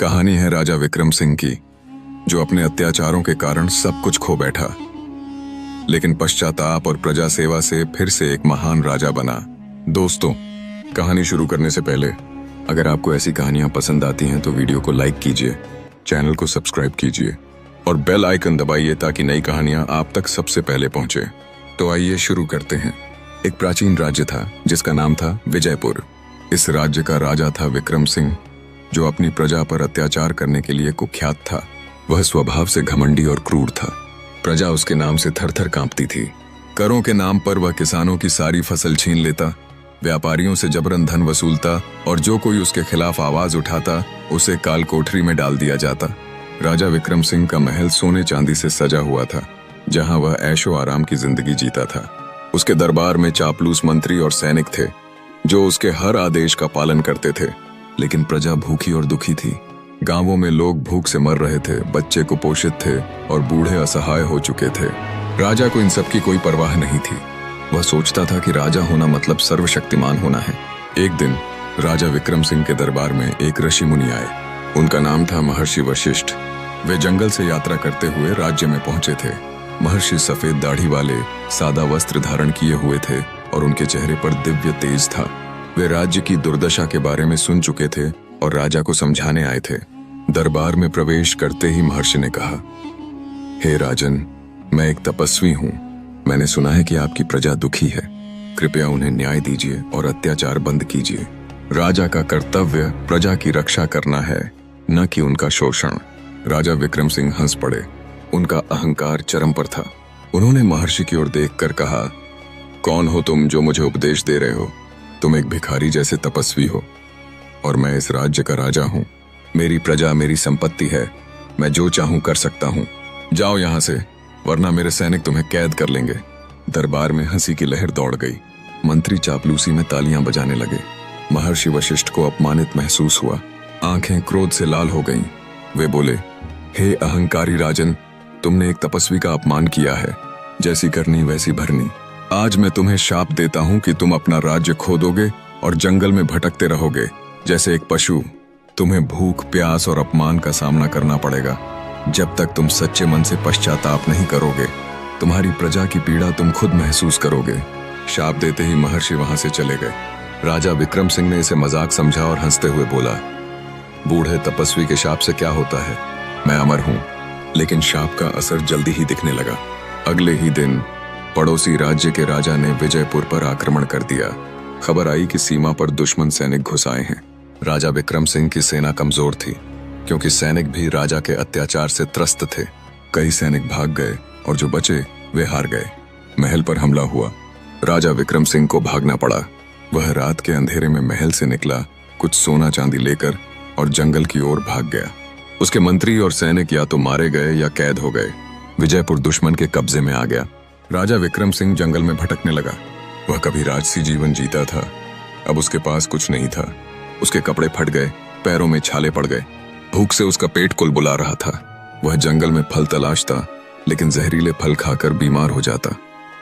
कहानी है राजा विक्रम सिंह की, जो अपने अत्याचारों के कारण सब कुछ खो बैठा, लेकिन पश्चाताप और प्रजा सेवा से फिर से एक महान राजा बना। दोस्तों, कहानी शुरू करने से पहले अगर आपको ऐसी कहानियां पसंद आती हैं तो वीडियो को लाइक कीजिए, चैनल को सब्सक्राइब कीजिए और बेल आइकन दबाइए ताकि नई कहानियां आप तक सबसे पहले पहुंचे। तो आइए शुरू करते हैं। एक प्राचीन राज्य था जिसका नाम था विजयपुर। इस राज्य का राजा था विक्रम सिंह, जो अपनी प्रजा पर अत्याचार करने के लिए कुख्यात था। वह स्वभाव से घमंडी और क्रूर था। प्रजा उसके नाम से थर-थर कांपती थी। करों के नाम पर वह किसानों की सारी फसल छीन लेता, व्यापारियों से जबरन धन वसूलता और जो कोई उसके खिलाफ आवाज उठाता उसे काल कोठरी में डाल दिया जाता। राजा विक्रम सिंह का महल सोने चांदी से सजा हुआ था, जहां वह ऐशो आराम की जिंदगी जीता था। उसके दरबार में चापलूस मंत्री और सैनिक थे, जो उसके हर आदेश का पालन करते थे। लेकिन प्रजा भूखी और दुखी थी। गांवों में लोग भूख से मर रहे थे, बच्चे कुपोषित थे और बूढ़े असहाय हो चुके थे। राजा को इन सब की कोई परवाह नहीं थी। वह सोचता था कि राजा होना मतलब सर्वशक्तिमान होना है। एक दिन राजा विक्रम सिंह के दरबार में एक ऋषि मुनि आए। उनका नाम था महर्षि वशिष्ठ। वे जंगल से यात्रा करते हुए राज्य में पहुंचे थे। महर्षि सफेद दाढ़ी वाले, सादा वस्त्र धारण किए हुए थे और उनके चेहरे पर दिव्य तेज था। वे राज्य की दुर्दशा के बारे में सुन चुके थे और राजा को समझाने आए थे। दरबार में प्रवेश करते ही महर्षि ने कहा, हे राजन, मैं एक तपस्वी हूँ। मैंने सुना है कि आपकी प्रजा दुखी है। कृपया उन्हें न्याय दीजिए और अत्याचार बंद कीजिए। राजा का कर्तव्य प्रजा की रक्षा करना है, न कि उनका शोषण। राजा विक्रम सिंह हंस पड़े। उनका अहंकार चरम पर था। उन्होंने महर्षि की ओर देखकर कहा, कौन हो तुम जो मुझे उपदेश दे रहे हो? तुम एक भिखारी जैसे तपस्वी हो और मैं इस राज्य का राजा हूँ। मेरी प्रजा मेरी संपत्ति है। मैं जो चाहूं कर सकता हूँ। जाओ यहाँ से, वरना मेरे सैनिक तुम्हें कैद कर लेंगे। दरबार में हंसी की लहर दौड़ गई। मंत्री चापलूसी में तालियां बजाने लगे। महर्षि वशिष्ठ को अपमानित महसूस हुआ। आंखें क्रोध से लाल हो गईं। वे बोले, हे अहंकारी राजन, तुमने एक तपस्वी का अपमान किया है। जैसी करनी वैसी भरनी। आज मैं तुम्हें शाप देता हूं कि तुम अपना राज्य खो दोगे और जंगल में भटकते रहोगे जैसे एक पशु। तुम्हें भूख, प्यास और अपमान का सामना करना पड़ेगा। जब तक तुम सच्चे मन से पश्चाताप नहीं करोगे, तुम्हारी प्रजा की पीड़ा तुम खुद महसूस करोगे। शाप देते ही महर्षि वहां से चले गए। राजा विक्रम सिंह ने इसे मजाक समझा और हंसते हुए बोला, बूढ़े तपस्वी के शाप से क्या होता है? मैं अमर हूं। लेकिन शाप का असर जल्दी ही दिखने लगा। अगले ही दिन पड़ोसी राज्य के राजा ने विजयपुर पर आक्रमण कर दिया। खबर आई कि सीमा पर दुश्मन सैनिक घुस आए हैं। राजा विक्रम सिंह की सेना कमजोर थी, क्योंकि सैनिक भी राजा के अत्याचार से त्रस्त थे। कई सैनिक भाग गए और जो बचे वे हार गए। महल पर हमला हुआ। राजा विक्रम सिंह को भागना पड़ा। वह रात के अंधेरे में महल से निकला, कुछ सोना चांदी लेकर, और जंगल की ओर भाग गया। उसके मंत्री और सैनिक या तो मारे गए या कैद हो गए। विजयपुर दुश्मन के कब्जे में आ गया। राजा विक्रम सिंह जंगल में भटकने लगा। वह कभी राजसी जीवन जीता था, अब उसके पास कुछ नहीं था। उसके कपड़े फट गए, पैरों में छाले पड़ गए। भूख से उसका पेट कुलबुला रहा था। वह जंगल में फल तलाशता, लेकिन जहरीले फल खाकर बीमार हो जाता।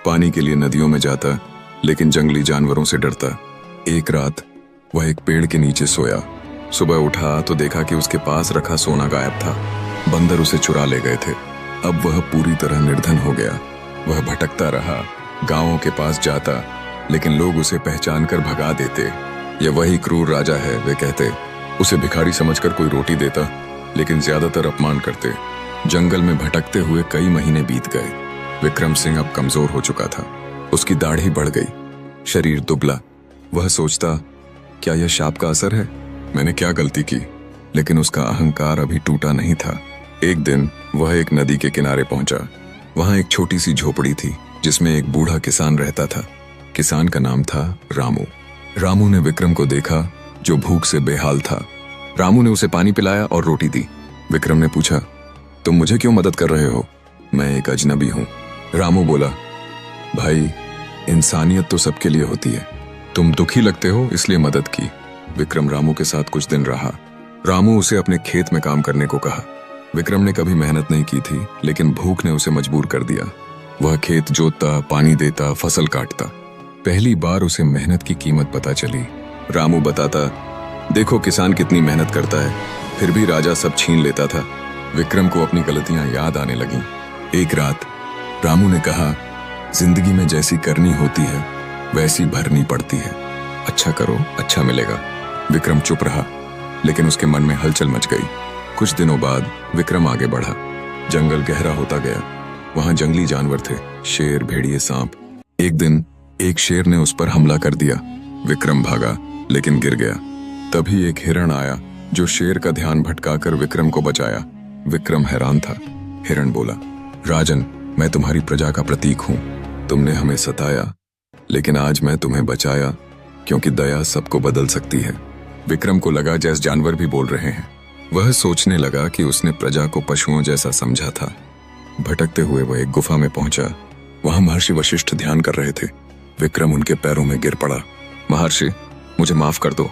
पानी के लिए नदियों में जाता, लेकिन जंगली जानवरों से डरता। एक रात वह एक पेड़ के नीचे सोया। सुबह उठा तो देखा कि उसके पास रखा सोना गायब था। बंदर उसे चुरा ले गए थे। अब वह पूरी तरह निर्धन हो गया। वह भटकता रहा, गांवों के पास जाता, लेकिन लोग उसे पहचानकर भगा देते। यह वही क्रूर राजा है, वे कहते। उसे भिखारी समझकर कोई रोटी देता, लेकिन ज्यादातर अपमान करते। जंगल में भटकते हुए कई महीने बीत गए। विक्रम सिंह अब कमजोर हो चुका था। उसकी दाढ़ी बढ़ गई, शरीर दुबला। वह सोचता, क्या यह शाप का असर है? मैंने क्या गलती की? लेकिन उसका अहंकार अभी टूटा नहीं था। एक दिन वह एक नदी के किनारे पहुंचा। वहां एक छोटी सी झोपड़ी थी, जिसमें एक बूढ़ा किसान रहता था। किसान का नाम था रामू। रामू ने विक्रम को देखा, जो भूख से बेहाल था। रामू ने उसे पानी पिलाया और रोटी दी। विक्रम ने पूछा, तुम मुझे क्यों मदद कर रहे हो? मैं एक अजनबी हूं। रामू बोला, भाई, इंसानियत तो सबके लिए होती है। तुम दुखी लगते हो, इसलिए मदद की। विक्रम रामू के साथ कुछ दिन रहा। रामू उसे अपने खेत में काम करने को कहा। विक्रम ने कभी मेहनत नहीं की थी, लेकिन भूख ने उसे मजबूर कर दिया। वह खेत जोतता, पानी देता, फसल काटता। पहली बार उसे मेहनत की कीमत पता चली। रामू बताता, देखो किसान कितनी मेहनत करता है, फिर भी राजा सब छीन लेता था। विक्रम को अपनी गलतियां याद आने लगीं। एक रात रामू ने कहा, जिंदगी में जैसी करनी होती है वैसी भरनी पड़ती है, अच्छा करो अच्छा मिलेगा। विक्रम चुप रहा, लेकिन उसके मन में हलचल मच गई। कुछ दिनों बाद विक्रम आगे बढ़ा। जंगल गहरा होता गया। वहां जंगली जानवर थे, शेर, भेड़िए, सांप। एक दिन एक शेर ने उस पर हमला कर दिया। विक्रम भागा, लेकिन गिर गया। तभी एक हिरण आया जो शेर का ध्यान भटकाकर विक्रम को बचाया। विक्रम हैरान था। हिरण बोला, राजन, मैं तुम्हारी प्रजा का प्रतीक हूं। तुमने हमें सताया, लेकिन आज मैं तुम्हें बचाया, क्योंकि दया सबको बदल सकती है। विक्रम को लगा जैसे जानवर भी बोल रहे हैं। वह सोचने लगा कि उसने प्रजा को पशुओं जैसा समझा था। भटकते हुए वह एक गुफा में पहुंचा। वहां महर्षि वशिष्ठ ध्यान कर रहे थे। विक्रम उनके पैरों में गिर पड़ा। महर्षि, मुझे माफ कर दो।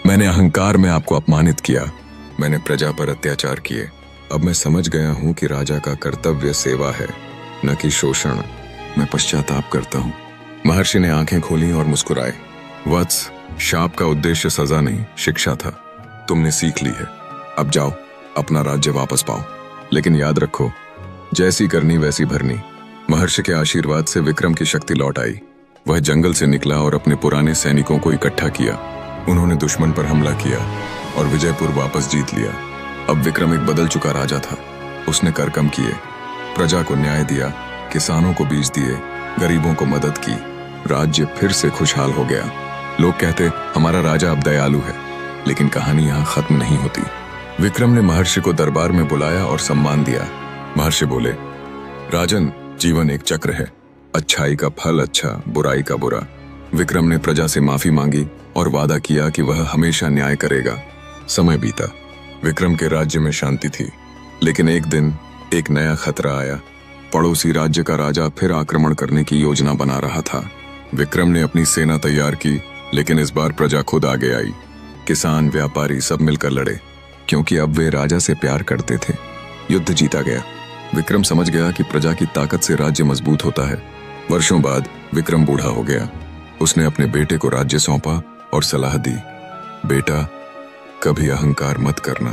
मैंने अहंकार में आपको अपमानित किया। मैंने प्रजा पर अत्याचार किए। अब मैं समझ गया हूं कि राजा का कर्तव्य सेवा है, न कि शोषण। मैं पश्चाताप करता हूं। महर्षि ने आंखें खोली और मुस्कुराए। वत्स, शाप का उद्देश्य सजा नहीं, शिक्षा था। तुमने सीख ली है। अब जाओ, अपना राज्य वापस पाओ। लेकिन याद रखो, जैसी करनी वैसी भरनी। महर्षि के आशीर्वाद से विक्रम की शक्ति लौट आई। वह जंगल से निकला और अपने पुराने सैनिकों को इकट्ठा किया। उन्होंने दुश्मन पर हमला किया और विजयपुर वापस जीत लिया। अब विक्रम एक बदल चुका राजा था। उसने कर कम किए, प्रजा को न्याय दिया, किसानों को बीज दिए, गरीबों को मदद की। राज्य फिर से खुशहाल हो गया। लोग कहते, हमारा राजा अब दयालु है। लेकिन कहानी यहाँ खत्म नहीं होती। विक्रम ने महर्षि को दरबार में बुलाया और सम्मान दिया। महर्षि बोले, राजन, जीवन एक चक्र है। अच्छाई का फल अच्छा, बुराई का बुरा। विक्रम ने प्रजा से माफी मांगी और वादा किया कि वह हमेशा न्याय करेगा। समय बीता। विक्रम के राज्य में शांति थी। लेकिन एक दिन एक नया खतरा आया। पड़ोसी राज्य का राजा फिर आक्रमण करने की योजना बना रहा था। विक्रम ने अपनी सेना तैयार की, लेकिन इस बार प्रजा खुद आगे आई। किसान, व्यापारी सब मिलकर लड़े, क्योंकि अब वे राजा से प्यार करते थे। युद्ध जीता गया। विक्रम समझ गया कि प्रजा की ताकत से राज्य मजबूत होता है। वर्षों बाद विक्रम बूढ़ा हो गया। उसने अपने बेटे को राज्य सौंपा और सलाह दी, बेटा, कभी अहंकार मत करना।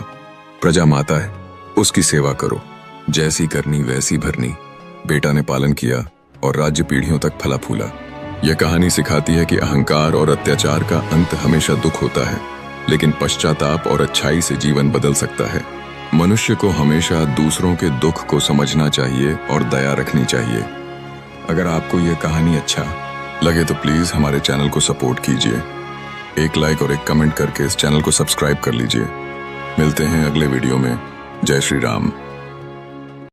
प्रजा माता है, उसकी सेवा करो। जैसी करनी वैसी भरनी। बेटा ने पालन किया और राज्य पीढ़ियों तक फला फूला। यह कहानी सिखाती है कि अहंकार और अत्याचार का अंत हमेशा दुख होता है, लेकिन पश्चाताप और अच्छाई से जीवन बदल सकता है। मनुष्य को हमेशा दूसरों के दुख को समझना चाहिए और दया रखनी चाहिए। अगर आपको यह कहानी अच्छा लगे तो प्लीज हमारे चैनल को सपोर्ट कीजिए। एक लाइक और एक कमेंट करके इस चैनल को सब्सक्राइब कर लीजिए। मिलते हैं अगले वीडियो में। जय श्री राम।